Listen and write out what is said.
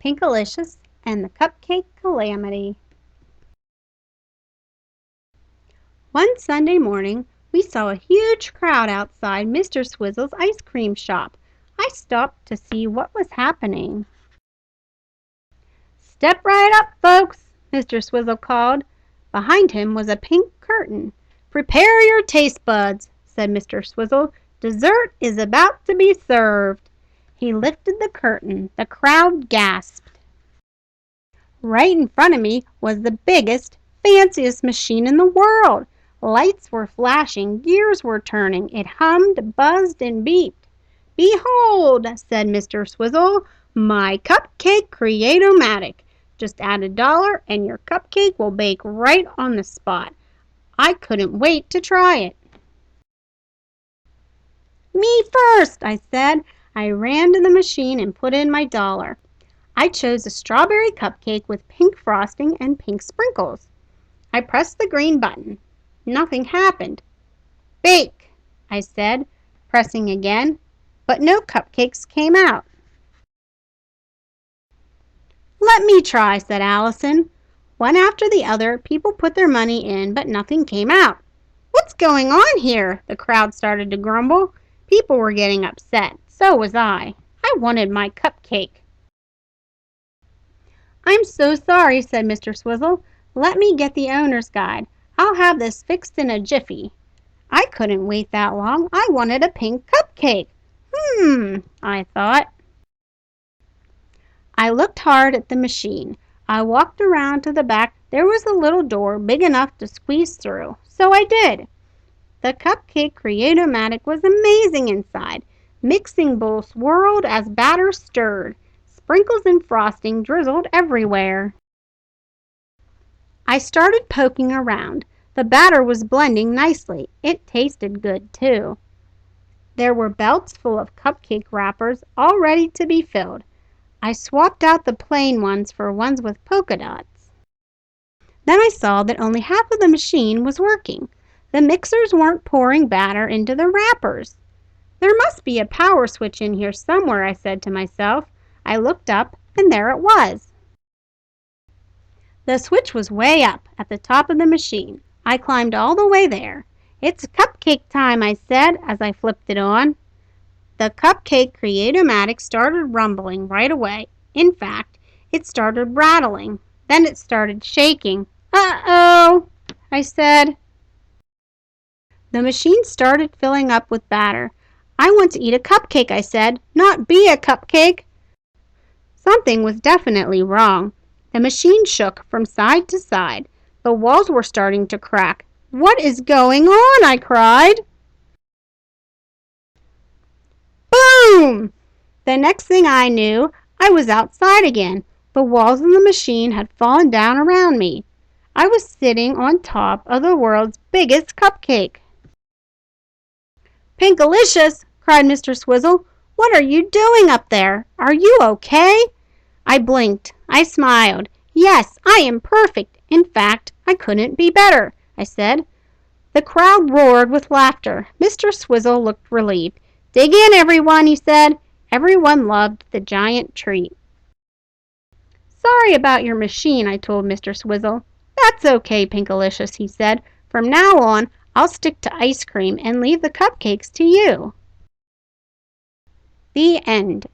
Pinkalicious and the Cupcake Calamity. One Sunday morning, we saw a huge crowd outside Mr. Swizzle's ice cream shop. I stopped to see what was happening. "Step right up, folks," Mr. Swizzle called. Behind him was a pink curtain. "Prepare your taste buds," said Mr. Swizzle. "Dessert is about to be served." He lifted the curtain. The crowd gasped. Right in front of me was the biggest, fanciest machine in the world. Lights were flashing, gears were turning. It hummed, buzzed, and beeped. "Behold," said Mr. Swizzle, "my Cupcake Create-O-Matic. Just add $1 and your cupcake will bake right on the spot." I couldn't wait to try it. "Me first," I said. I ran to the machine and put in my $1. I chose a strawberry cupcake with pink frosting and pink sprinkles. I pressed the green button. Nothing happened. "Bake," I said, pressing again, but no cupcakes came out. "Let me try," said Allison. One after the other, people put their money in, but nothing came out. "What's going on here?" The crowd started to grumble. People were getting upset. So was I. I wanted my cupcake. "I'm so sorry," said Mr. Swizzle. "Let me get the owner's guide. I'll have this fixed in a jiffy." I couldn't wait that long. I wanted a pink cupcake. I thought. I looked hard at the machine. I walked around to the back. There was a little door big enough to squeeze through. So I did. The Cupcake Create-O-Matic was amazing inside. Mixing bowl swirled as batter stirred. Sprinkles and frosting drizzled everywhere. I started poking around. The batter was blending nicely. It tasted good, too. There were belts full of cupcake wrappers, all ready to be filled. I swapped out the plain ones for ones with polka dots. Then I saw that only half of the machine was working. The mixers weren't pouring batter into the wrappers. "There must be a power switch in here somewhere," I said to myself. I looked up, and there it was. The switch was way up at the top of the machine. I climbed all the way there. "It's cupcake time," I said as I flipped it on. The Cupcake Create-O-Matic started rumbling right away. In fact, it started rattling. Then it started shaking. "Uh-oh," I said. The machine started filling up with batter. "I want to eat a cupcake," I said, "not be a cupcake." Something was definitely wrong. The machine shook from side to side. The walls were starting to crack. "What is going on?" I cried. Boom! The next thing I knew, I was outside again. The walls of the machine had fallen down around me. I was sitting on top of the world's biggest cupcake. "Pinkalicious!" cried Mr. Swizzle. "What are you doing up there? Are you okay?" I blinked. I smiled. "Yes, I am perfect. In fact, I couldn't be better," I said. The crowd roared with laughter. Mr. Swizzle looked relieved. "Dig in, everyone," he said. Everyone loved the giant treat. "Sorry about your machine," I told Mr. Swizzle. "That's okay, Pinkalicious," he said. "From now on, I'll stick to ice cream and leave the cupcakes to you." The end.